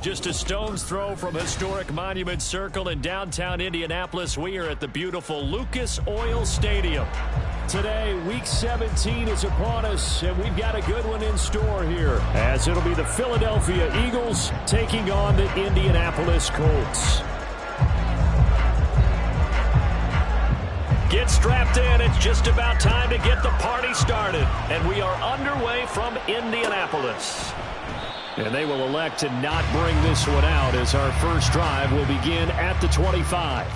Just a stone's throw from historic Monument Circle in downtown Indianapolis. We are at the beautiful Lucas Oil Stadium. Today, Week 17 is upon us, and we've got a good one in store here, as it'll be the Philadelphia Eagles taking on the Indianapolis Colts. Get strapped in. It's just about time to get the party started, and we are underway from Indianapolis. And they will elect to not bring this one out as our first drive will begin at the 25.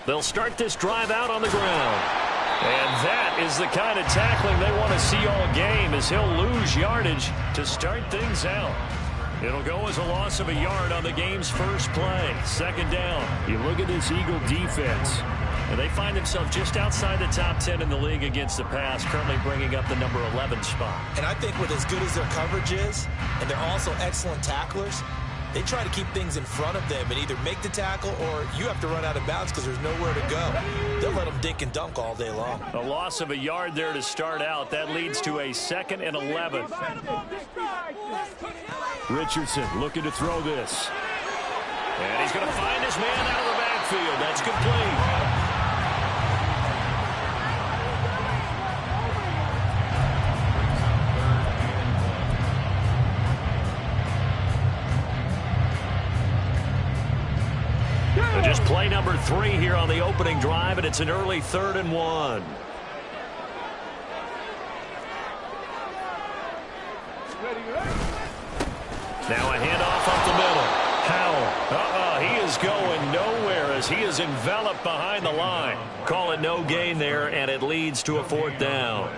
They'll start this drive out on the ground. And that is the kind of tackling they want to see all game, as he'll lose yardage to start things out. It'll go as a loss of a yard on the game's first play. Second down. You look at this Eagle defense, and they find themselves just outside the top 10 in the league against the pass, currently bringing up the number 11 spot. And I think with as good as their coverage is, and they're also excellent tacklers, they try to keep things in front of them and either make the tackle or you have to run out of bounds because there's nowhere to go. They'll let them dink and dunk all day long. A loss of a yard there to start out. That leads to a 2nd and 11. Richardson looking to throw this. And he's going to find his man out of the backfield. That's complete. Just play number 3 here on the opening drive, and it's an early 3rd and 1. Now a handoff up the middle. Howell. He is going nowhere as he is enveloped behind the line. Call it no gain there, and it leads to a 4th down.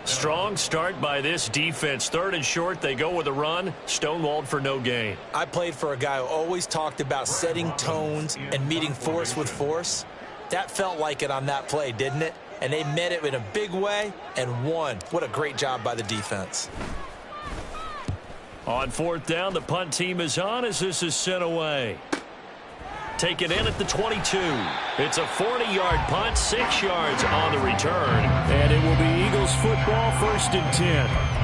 Strong start by this defense. 3rd and short, they go with a run. Stonewalled for no gain. I played for a guy who always talked about setting tones and meeting force with force. That felt like it on that play, didn't it? And they met it in a big way and won. What a great job by the defense. On 4th down, the punt team is on as this is sent away. Taken in at the 22. It's a 40-yard punt, 6 yards on the return. And it will be Eagles football, 1st and 10.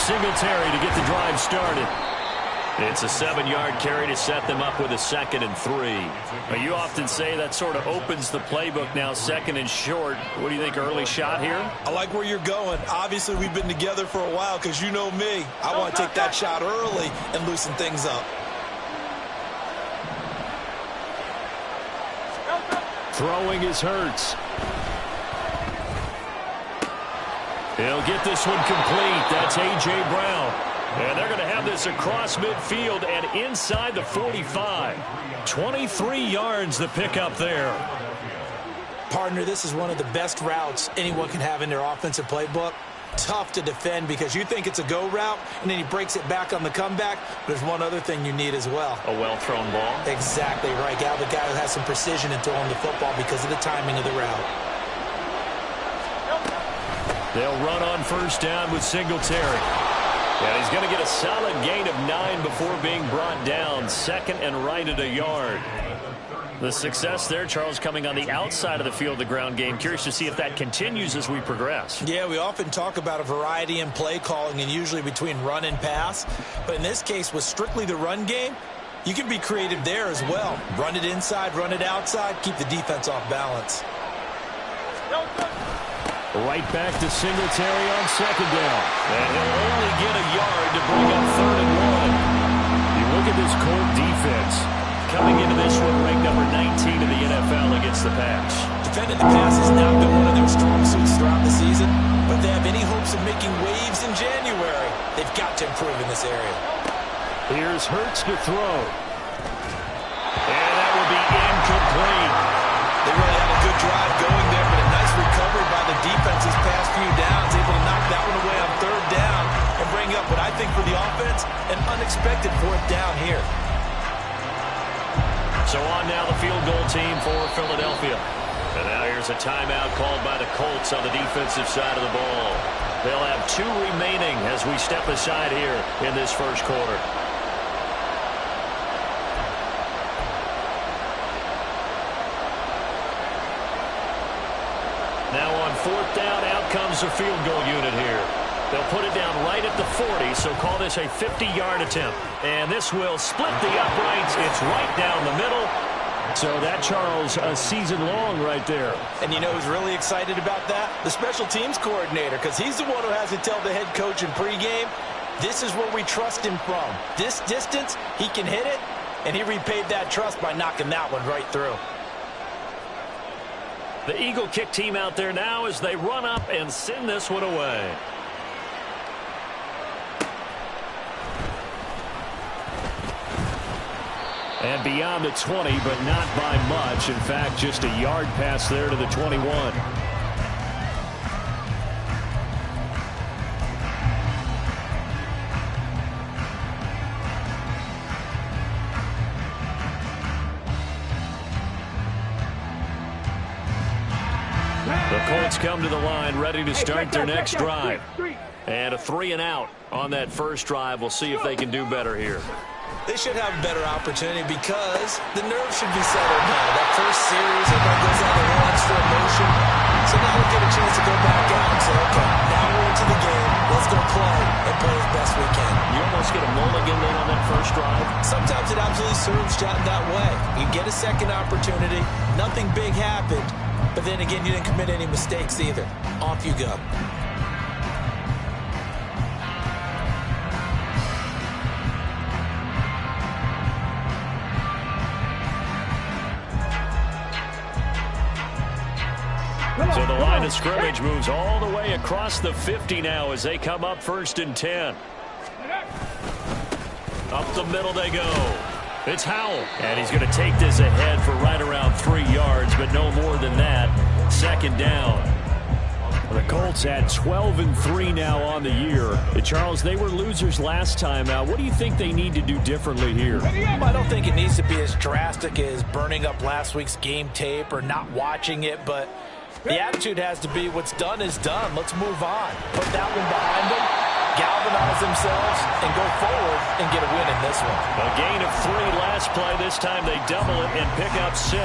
Singletary to get the drive started. It's a 7-yard carry to set them up with a 2nd and 3. Now, you often say that sort of opens the playbook now, 2nd and short. What do you think, early shot here? I like where you're going. Obviously, we've been together for a while because you know me. I want to take that shot early and loosen things up. Throwing is Hurts. He'll get this one complete. That's A.J. Brown. And they're going to have this across midfield and inside the 45. 23 yards the pickup there. Partner, this is one of the best routes anyone can have in their offensive playbook. Tough to defend because you think it's a go route, and then he breaks it back on the comeback. There's one other thing you need as well. A well-thrown ball? Exactly right. Got the guy who has some precision in throwing the football because of the timing of the route. They'll run on 1st down with Singletary. And he's going to get a solid gain of 9 before being brought down. 2nd and right at a yard. The success there, Charles, coming on the outside of the field, the ground game. Curious to see if that continues as we progress. Yeah, we often talk about a variety in play calling and usually between run and pass. But in this case, with strictly the run game, you can be creative there as well. Run it inside, run it outside, keep the defense off balance. Right back to Singletary on second down. And he'll only get a yard to bring up 3rd and 1. You look at this Colt defense. Coming into this one, ranked number 19 in the NFL against the pass. Defending the pass has not been one of their strong suits throughout the season, but they have any hopes of making waves in January. They've got to improve in this area. Here's Hurts to throw. And that will be incomplete. They really had a good drive going there, but a nice recovery by the defense his past few downs, able to knock that one away on 3rd down and bring up what I think for the offense, an unexpected 4th down here. So on now the field goal team for Philadelphia. And now here's a timeout called by the Colts on the defensive side of the ball. They'll have 2 remaining as we step aside here in this first quarter. Now on 4th down, out comes the field goal unit here. They'll put it down right at the 40, so call this a 50-yard attempt. And this will split the uprights. It's right down the middle. So that, Charles, a season long right there. And you know who's really excited about that? The special teams coordinator, because he's the one who has to tell the head coach in pregame, this is where we trust him from. This distance, he can hit it, and he repaid that trust by knocking that one right through. The Eagle kick team out there now as they run up and send this one away. And beyond the 20, but not by much. In fact, just a yard pass there to the 21. The Colts come to the line, ready to start their next drive. And a 3-and-out on that first drive. We'll see if they can do better here. They should have a better opportunity because the nerves should be settled now. That first series, everybody goes out and runs for emotion. So now we'll get a chance to go back out and say, okay, now we're into the game. Let's go play and play as best we can. You almost get a mulligan then on that first drive. Sometimes it absolutely serves that way. You get a second opportunity. Nothing big happened. But then again, you didn't commit any mistakes either. Off you go. So the line of scrimmage moves all the way across the 50 now as they come up 1st and 10. Up the middle they go. It's Howell. And he's going to take this ahead for right around 3 yards, but no more than that. 2nd down. The Colts at 12-3 now on the year. Charles, they were losers last time out. What do you think they need to do differently here? I don't think it needs to be as drastic as burning up last week's game tape or not watching it, but the attitude has to be what's done is done. Let's move on. Put that one behind them, galvanize themselves, and go forward and get a win in this one. A gain of 3 last play. This time they double it and pick up 6.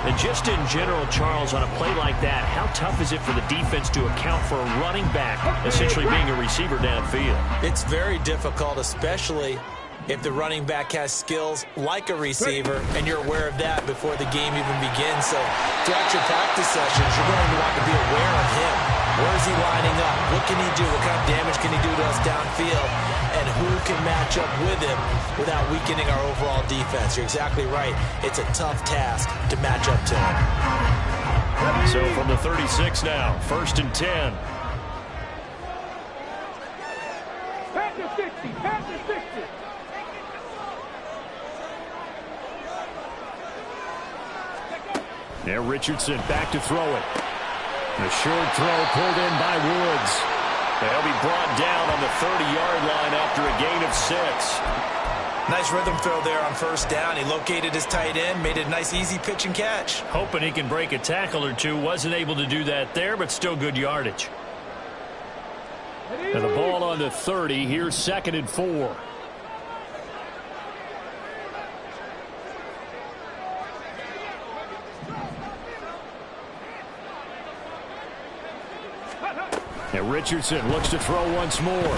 And just in general, Charles, on a play like that, how tough is it for the defense to account for a running back essentially being a receiver downfield? It's very difficult, especially if the running back has skills like a receiver, and you're aware of that before the game even begins. So throughout your practice sessions, you're going to want to be aware of him. Where is he lining up? What can he do? What kind of damage can he do to us downfield? And who can match up with him without weakening our overall defense? You're exactly right. It's a tough task to match up to him. So from the 36 now, 1st and 10. Panther 60, Panther 60. Now Richardson back to throw it. A short throw pulled in by Woods. They'll be brought down on the 30-yard line after a gain of 6. Nice rhythm throw there on 1st down. He located his tight end, made it a nice easy pitch and catch. Hoping he can break a tackle or two. Wasn't able to do that there, but still good yardage. And the ball on the 30. Here's 2nd and 4. And Richardson looks to throw once more. And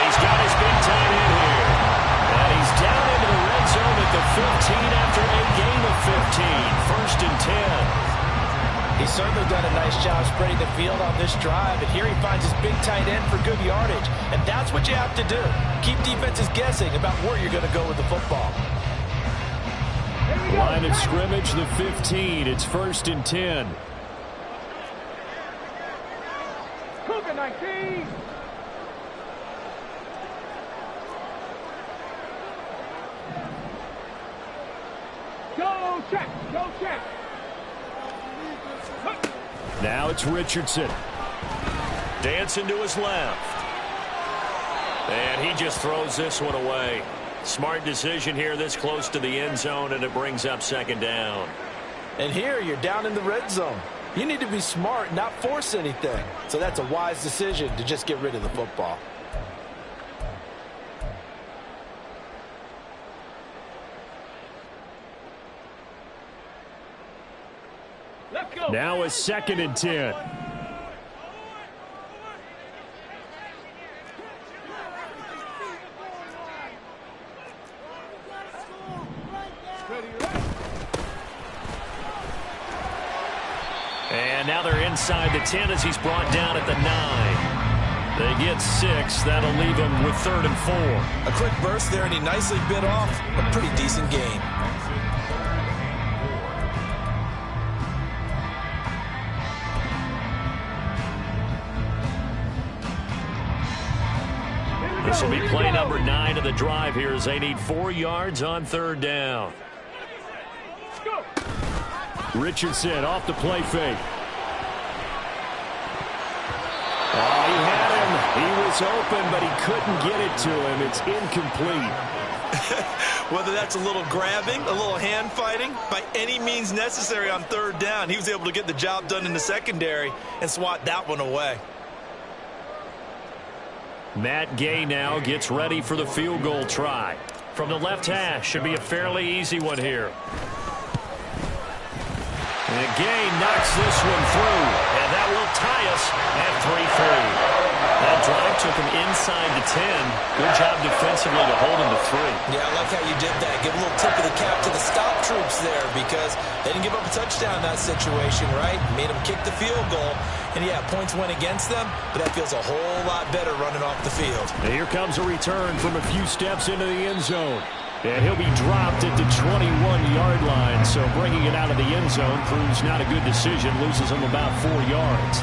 he's got his big tight end here. And he's down into the red zone at the 15 after a gain of 15. 1st and 10. He's certainly done a nice job spreading the field on this drive, and here he finds his big tight end for good yardage. And that's what you have to do. Keep defenses guessing about where you're going to go with the football. Line of scrimmage, the 15. It's 1st and 10. Cougar 19. Go check. Go check. Now it's Richardson. Dancing to his left. And he just throws this one away. Smart decision here this close to the end zone, and it brings up 2nd down. And here you're down in the red zone. You need to be smart, not force anything. So that's a wise decision to just get rid of the football. Let's go. Now it's 2nd and 10. And now they're inside the 10 as he's brought down at the 9. They get 6. That'll leave him with 3rd and 4. A quick burst there, and he nicely bit off a pretty decent gain. This will be play number 9 of the drive here as they need 4 yards on 3rd down. Richardson off the play fake. Oh, he had him. He was open, but he couldn't get it to him. It's incomplete. Whether that's a little grabbing, a little hand fighting, by any means necessary on 3rd down, he was able to get the job done in the secondary and swat that one away. Matt Gay now gets ready for the field goal try. From the left hash, should be a fairly easy one here. And Gay knocks this one through, and that will tie us at 3-3. That drive took him inside the 10. Good job defensively to hold him to 3. Yeah, I like how you did that. Give a little tip of the cap to the stop troops there because they didn't give up a touchdown in that situation, right? Made them kick the field goal. And, yeah, points went against them, but that feels a whole lot better running off the field. And here comes a return from a few steps into the end zone. And he'll be dropped at the 21-yard line, so bringing it out of the end zone proves not a good decision, loses him about 4 yards.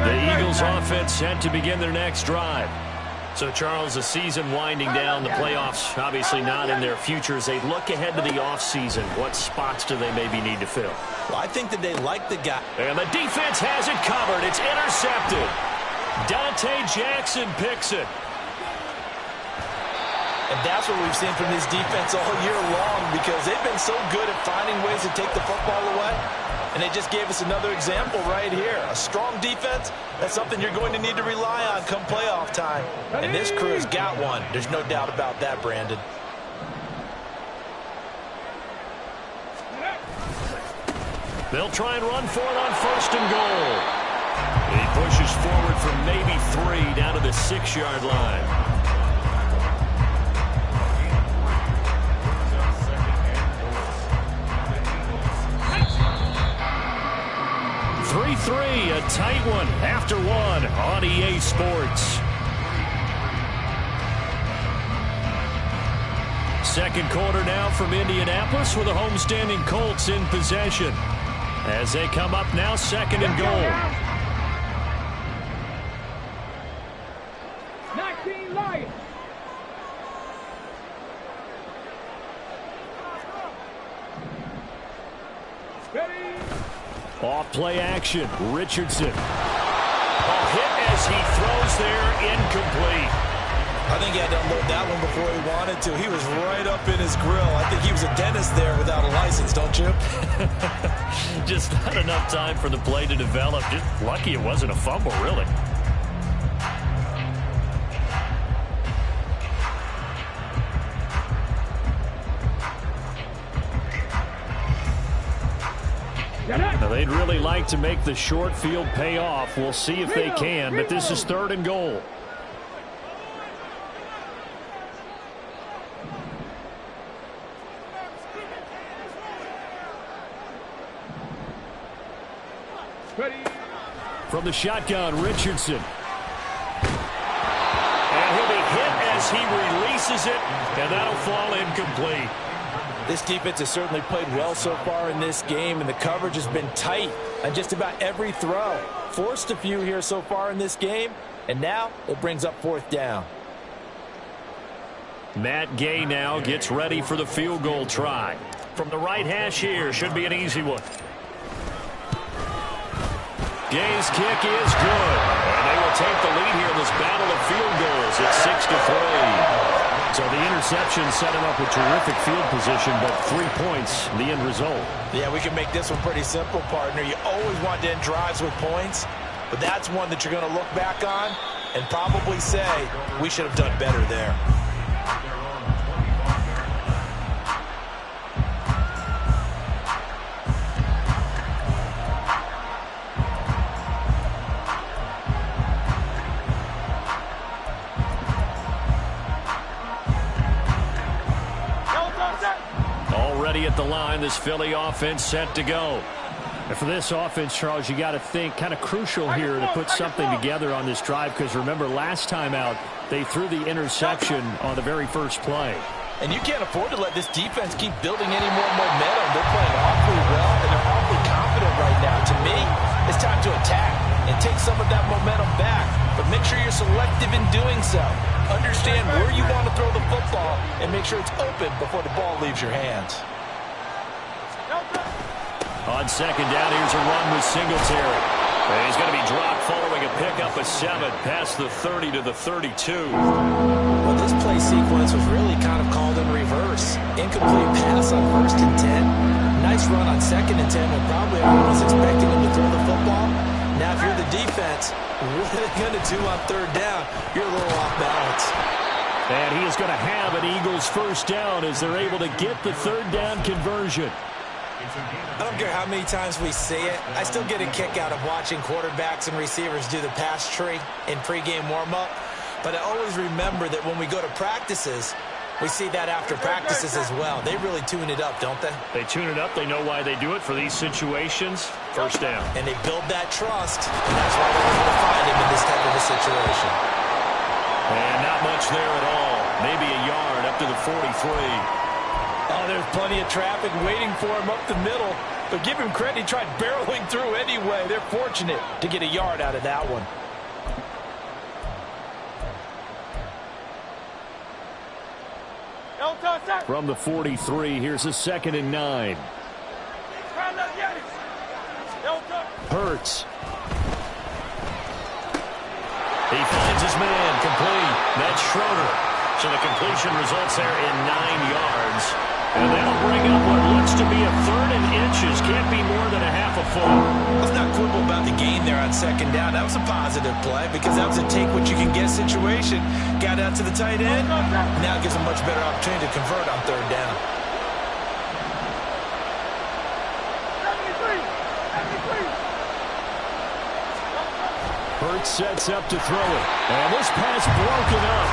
The Eagles offense set to begin their next drive. So, Charles, the season winding down, the playoffs obviously not in their future. As they look ahead to the offseason, what spots do they maybe need to fill? Well, I think that they like the guy. And the defense has it covered. It's intercepted. Dante Jackson picks it. And that's what we've seen from this defense all year long because they've been so good at finding ways to take the football away. And they just gave us another example right here. A strong defense, that's something you're going to need to rely on come playoff time. And this crew's got one. There's no doubt about that, Brandon. They'll try and run for it on 1st and goal. He pushes forward for maybe 3 down to the 6-yard line. 3-3, a tight one after 1 on EA Sports. Second quarter now from Indianapolis with the homestanding Colts in possession. As they come up now 2nd and goal. 19 Lions. Ready. Off play action, Richardson. A hit as he throws there, incomplete. I think he had to unload that one before he wanted to. He was right up in his grill. I think he was a dentist there without a license, don't you? Just not enough time for the play to develop. Just lucky it wasn't a fumble, really. Now they They'd really like to make the short field pay off. We'll see if they can, but this is 3rd and goal. Ready. From the shotgun, Richardson. And he'll be hit as he releases it, and that'll fall incomplete. This defense has certainly played well so far in this game, and the coverage has been tight on just about every throw. Forced a few here so far in this game, and now it brings up 4th down. Matt Gay now gets ready for the field goal try. From the right hash here, should be an easy one. Gay's kick is good, and they will take the lead here in this battle of field goals. It's 6-3. So the interception set him up with terrific field position, but 3 points, the end result. Yeah, we can make this one pretty simple, partner. You always want to end drives with points, but that's one that you're going to look back on and probably say, we should have done better there. At the line, this Philly offense set to go. And for this offense, Charles, you got to think kind of crucial here to put something together on this drive, because remember last time out they threw the interception on the very first play. And you can't afford to let this defense keep building any more momentum. They're playing awfully well, and they're awfully confident right now. To me, it's time to attack and take some of that momentum back, but make sure you're selective in doing so. Understand where you want to throw the football and make sure it's open before the ball leaves your hands. On 2nd down, here's a run with Singletary. And he's going to be dropped following a pickup of 7 past the 30 to the 32. Well, this play sequence was really kind of called in reverse. Incomplete pass on 1st and 10. Nice run on 2nd and 10 when probably everyone was expecting him to throw the football. Now, if you're the defense, what are they going to do on 3rd down? You're a little off balance. And he is going to have an Eagles 1st down as they're able to get the 3rd down conversion. I don't care how many times we see it. I still get a kick out of watching quarterbacks and receivers do the pass tree in pregame warm-up. But I always remember that when we go to practices, we see that after practices as well. They really tune it up, don't they? They tune it up. They know why they do it for these situations. 1st down. And they build that trust, and that's why they're able to find him in this type of a situation. And not much there at all. Maybe a yard up to the 43. Oh, there's plenty of traffic waiting for him up the middle. But give him credit, he tried barreling through anyway. They're fortunate to get a yard out of that one. From the 43, here's a 2nd and 9. Hurts. He finds his man, complete. That's Schroeder. So the completion results there in 9 yards. And that'll bring up what looks to be a 3rd and inches. Can't be more than a half a foot. Let's not quibble about the gain there on 2nd down. That was a positive play because that was a take-what-you-can-get situation. Got out to the tight end. Now gives a much better opportunity to convert on 3rd down. 73. Hurts sets up to throw it. And this pass broken up.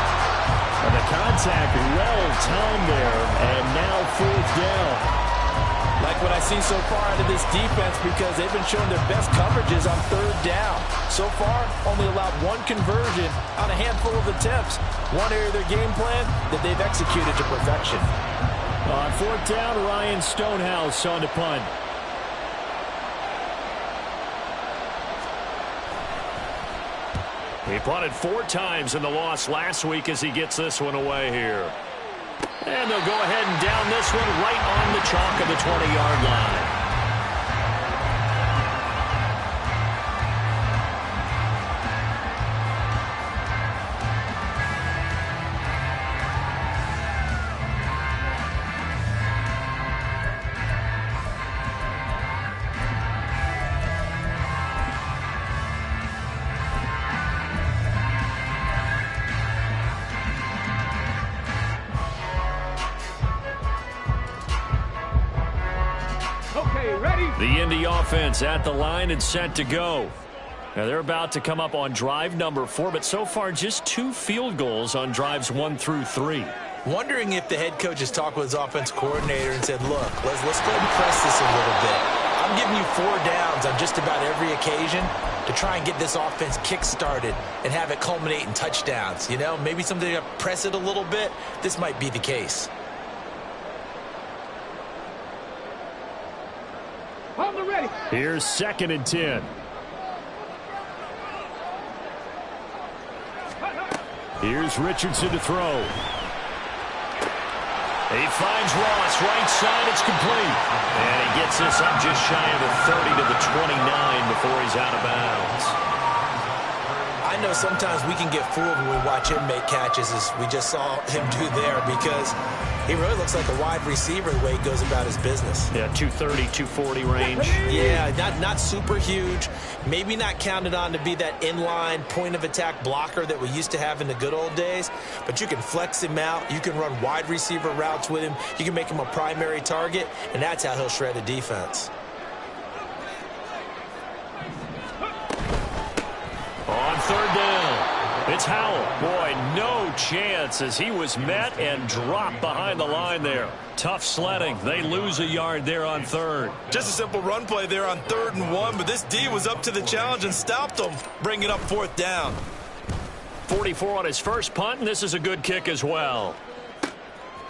And the contact well-timed there, and now 4th down. Like what I've seen so far out of this defense because they've been showing their best coverages on 3rd down. So far, only allowed 1 conversion on a handful of attempts. One area of their game plan that they've executed to perfection. On 4th down, Ryan Stonehouse on to punt. He punted 4 times in the loss last week as he gets this one away here. And they'll go ahead and down this one right on the chalk of the 20-yard line. ready. The Indy offense at the line and set to go. Now they're about to come up on drive number 4, but so far just 2 field goals on drives 1 through 3. Wondering if the head coach has talked with his offense coordinator and said, look, let's go ahead and press this a little bit. I'm giving you 4 downs on just about every occasion to try and get this offense kick-started and have it culminate in touchdowns. You know, maybe something to press it a little bit. This might be the case. On the ready. Here's 2nd and 10. Here's Richardson to throw. He finds Ross, right side, it's complete. And he gets this up just shy of the 30 to the 29 before he's out of bounds. I know sometimes we can get fooled when we watch him make catches, as we just saw him do there, because he really looks like a wide receiver the way he goes about his business. Yeah, 230, 240 range. Yeah, not super huge. Maybe not counted on to be that inline point-of-attack blocker that we used to have in the good old days, but you can flex him out. You can run wide receiver routes with him. You can make him a primary target, and that's how he'll shred a defense. On 3rd down, it's Howell. Boy, no chance as he was met and dropped behind the line there. Tough sledding. They lose a yard there on 3rd. Just a simple run play there on 3rd and 1, but this D was up to the challenge and stopped them, bringing up 4th down. 44 on his first punt, and this is a good kick as well.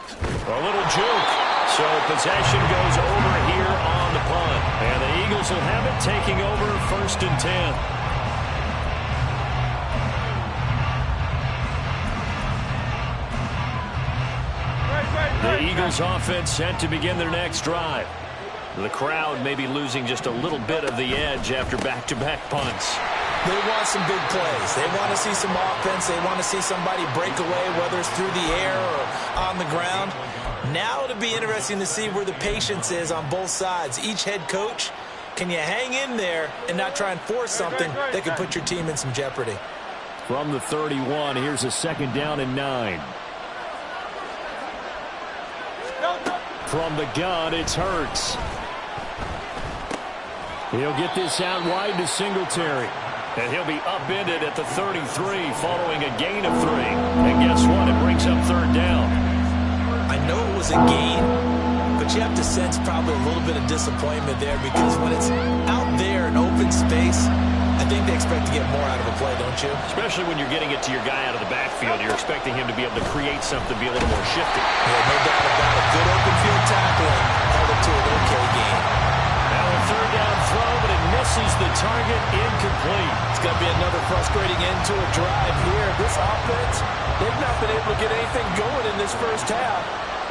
A little juke. So possession goes over here on the punt. And the Eagles will have it, taking over 1st and 10. The Eagles offense set to begin their next drive. The crowd may be losing just a little bit of the edge after back-to-back punts. They want some big plays. They want to see some offense. They want to see somebody break away, whether it's through the air or on the ground. Now it'll be interesting to see where the patience is on both sides. Each head coach, can you hang in there and not try and force something that could put your team in some jeopardy? From the 31, here's a 2nd down and 9. From the gun, it's Hurts. He'll get this out wide to Singletary. And he'll be upended at the 33 following a gain of 3. And guess what? It brings up 3rd down. I know it was a gain, but you have to sense probably a little bit of disappointment there, because when it's out there in open space, I think they expect to get more out of a play, don't you? Especially when you're getting it to your guy out of the backfield. You're expecting him to be able to create something, be a little more shifty. Yeah, no doubt about it. Good open field tackling. Held it to an okay gain. Now a 3rd down throw, but it misses the target, incomplete. It's going to be another frustrating end to a drive here. This offense, they've not been able to get anything going in this first half.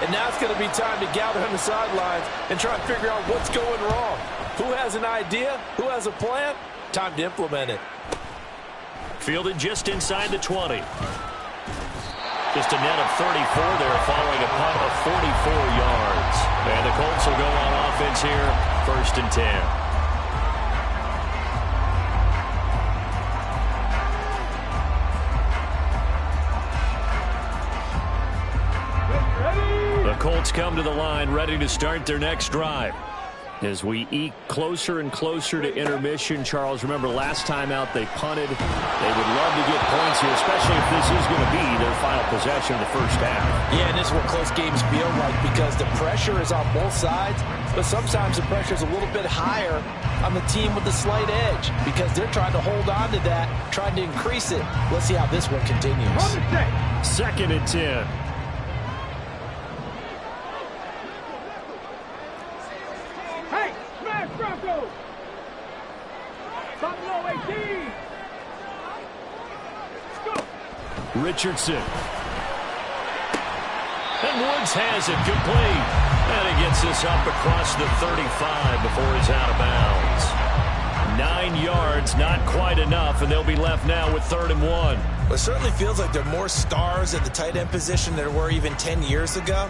And now it's going to be time to gather on the sidelines and try and figure out what's going wrong. Who has an idea? Who has a plan? Time to implement it. Fielded just inside the 20. Just a net of 34 there following a punt of 44 yards. And the Colts will go on offense here, 1st and 10. The Colts come to the line ready to start their next drive. As we eke closer and closer to intermission, Charles, remember last time out they punted. They would love to get points here, especially if this is going to be their final possession of the first half. Yeah, and this is what close games feel like, because the pressure is on both sides, but sometimes the pressure is a little bit higher on the team with the slight edge, because they're trying to hold on to that, trying to increase it. Let's see how this one continues. 2nd and 10. Hey, smash Broncos. Buffalo 18. Go. Richardson. And Woods has it complete. And he gets this up across the 35 before he's out of bounds. 9 yards, not quite enough, and they'll be left now with 3rd and 1. Well, it certainly feels like there are more stars at the tight end position than there were even 10 years ago.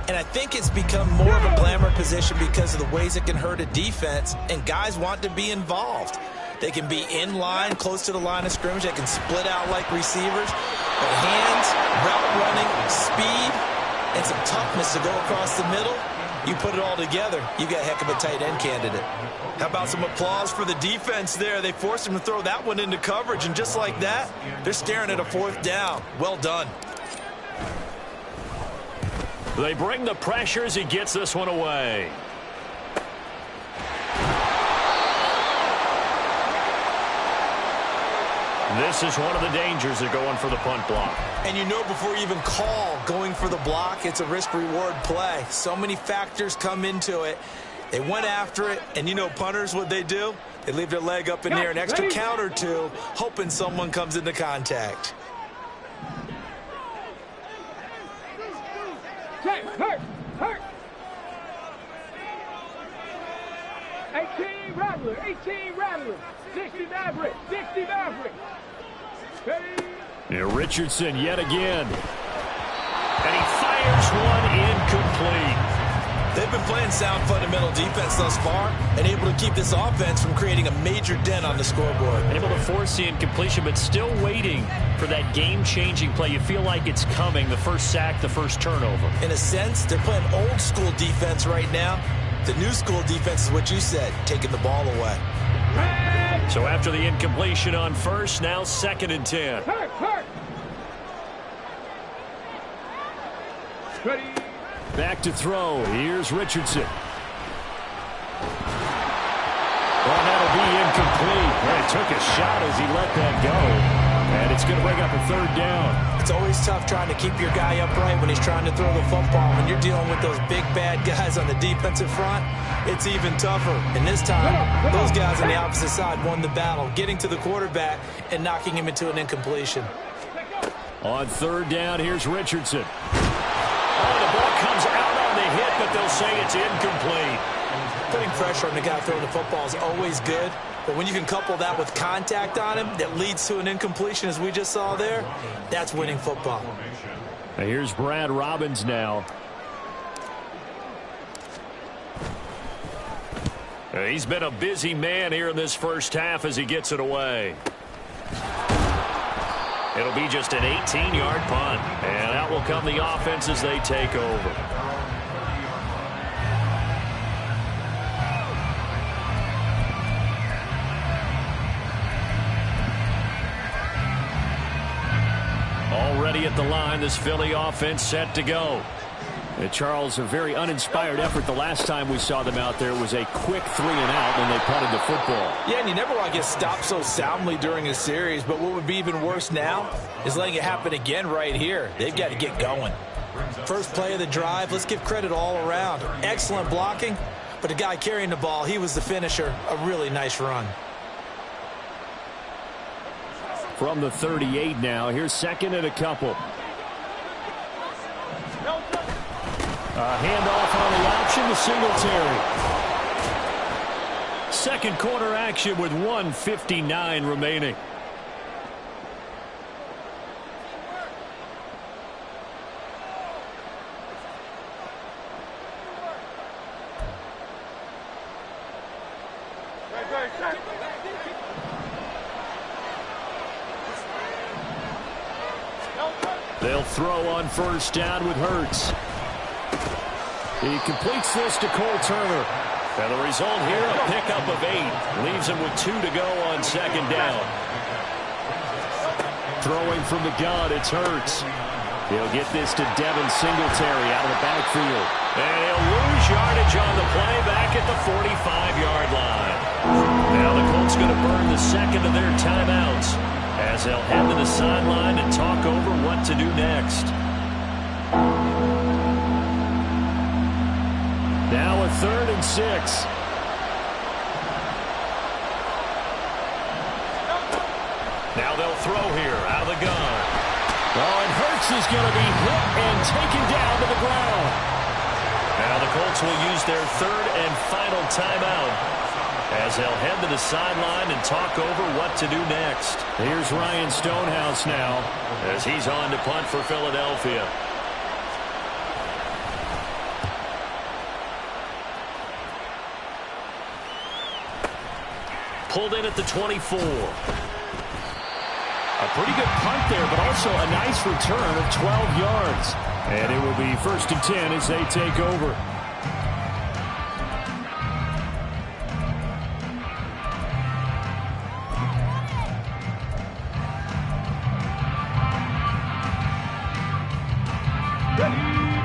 And I think it's become more of a glamour position because of the ways it can hurt a defense, and guys want to be involved. They can be in line, close to the line of scrimmage. They can split out like receivers. But hands, route running, speed, and some toughness to go across the middle. You put it all together, you got a heck of a tight end candidate. How about some applause for the defense there? They forced him to throw that one into coverage, and just like that, they're staring at a 4th down. Well done. They bring the pressure as he gets this one away. This is one of the dangers of going for the punt block. And you know before you even call going for the block, it's a risk-reward play. So many factors come into it. They went after it, and you know punters, what they do? They leave their leg up in the air an extra count or two, hoping someone comes into contact. Check, hurt. 18 Rattler, 60 Maverick. Ready? Here Richardson yet again. And he fires one incomplete. They've been playing sound fundamental defense thus far and able to keep this offense from creating a major dent on the scoreboard. Able to force the incompletion, but still waiting for that game-changing play. You feel like it's coming, the first sack, the first turnover. In a sense, they're playing old-school defense right now. The new school defense is what you said, taking the ball away. So after the incompletion on first, now 2nd and 10. Hurt. Ready? Back to throw. Here's Richardson. Well, that'll be incomplete. Well, he took a shot as he let that go. And it's going to bring up a 3rd down. It's always tough trying to keep your guy upright when he's trying to throw the football. When you're dealing with those big, bad guys on the defensive front, it's even tougher. And this time, those guys on the opposite side won the battle, getting to the quarterback and knocking him into an incompletion. On 3rd down, here's Richardson. Oh, the ball comes out on the hit, but they'll say it's incomplete. Putting pressure on the guy throwing the football is always good, but when you can couple that with contact on him that leads to an incompletion, as we just saw there, that's winning football. Now here's Brad Robbins now. He's been a busy man here in this first half as he gets it away. It'll be just an 18-yard punt, and out will come the offense as they take over. Already at the line, this Philly offense set to go. Charles, a very uninspired effort the last time we saw them out there. It was a quick 3-and-out when they punted the football. Yeah, and you never want to get stopped so soundly during a series, but what would be even worse now is letting it happen again right here. They've got to get going. First play of the drive, let's give credit all around. Excellent blocking, but the guy carrying the ball, he was the finisher. A really nice run. From the 38 now, here's 2nd and a couple. A handoff on the option to Singletary. Second quarter action with 1:59 remaining. They'll throw on 1st down with Hurts. He completes this to Cole Turner. And the result here, a pickup of 8. Leaves him with 2 to go on 2nd down. Throwing from the gun, it's Hurts. He'll get this to Devin Singletary out of the backfield. And he'll lose yardage on the play back at the 45-yard line. Now the Colts going to burn the 2nd of their timeouts as they'll head to the sideline and talk over what to do next. Now a 3rd and 6. Now they'll throw here out of the gun. Oh, and Hurts is going to be hit and taken down to the ground. Now the Colts will use their 3rd and final timeout as they'll head to the sideline and talk over what to do next. Here's Ryan Stonehouse now as he's on to punt for Philadelphia. Pulled in at the 24. A pretty good punt there, but also a nice return of 12 yards. And it will be 1st and 10 as they take over.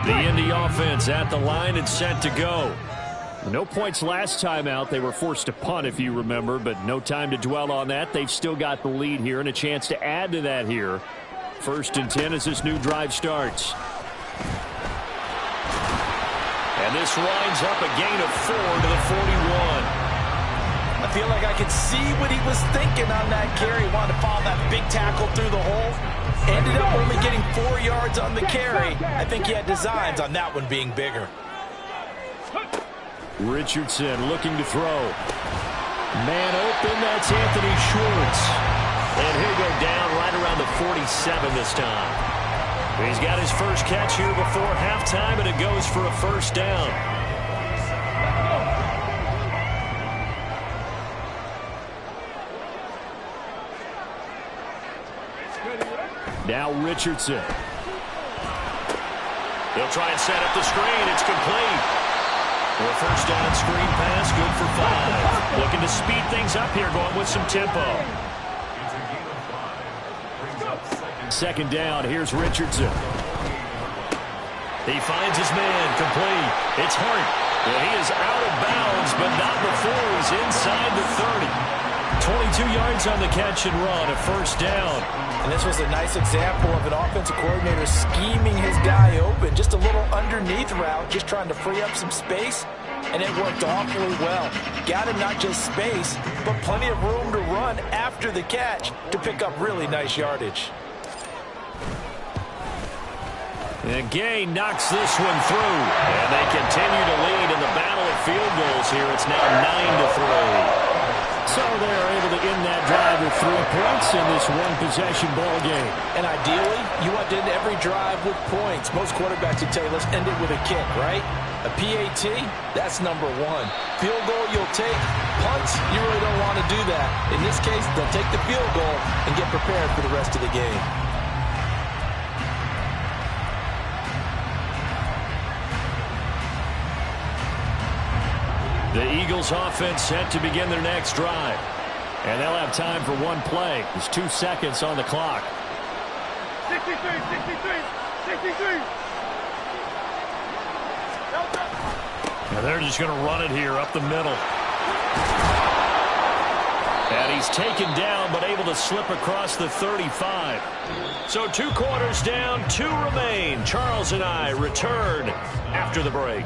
The Indy offense at the line and set to go. No points last time out. They were forced to punt, if you remember, but no time to dwell on that. They've still got the lead here and a chance to add to that here. 1st and 10 as this new drive starts. And this winds up a gain of 4 to the 41. I feel like I could see what he was thinking on that carry. He wanted to follow that big tackle through the hole. Ended up only getting 4 yards on the carry. I think he had designs on that one being bigger. Richardson looking to throw. Man open, that's Anthony Schwartz. And he'll go down right around the 47 this time. He's got his first catch here before halftime, and it goes for a 1st down. Now Richardson. They'll try and set up the screen. It's complete. The 1st down screen pass, good for 5. Looking to speed things up here, going with some tempo. 2nd down, here's Richardson. He finds his man, complete. It's Hart. Well, he is out of bounds, but not before he's inside the 30. 22 yards on the catch and run, a 1st down. And this was a nice example of an offensive coordinator scheming his guy open. Just a little underneath route, just trying to free up some space, and it worked awfully well. Got him not just space, but plenty of room to run after the catch to pick up really nice yardage. And Gay knocks this one through. And they continue to lead in the battle of field goals here. It's now 9-3. So they're able to end that drive with 3 points in this one-possession ball game. And ideally, you want to end every drive with points. Most quarterbacks would tell you, let's end it with a kick, right? A PAT, that's number 1. Field goal, you'll take. Punts, you really don't want to do that. In this case, they'll take the field goal and get prepared for the rest of the game. The Eagles offense set to begin their next drive. And they'll have time for one play. There's 2 seconds on the clock. 63, 63, 63. And they're just going to run it here up the middle. And he's taken down, but able to slip across the 35. So 2 quarters down, 2 remain. Charles and I return after the break.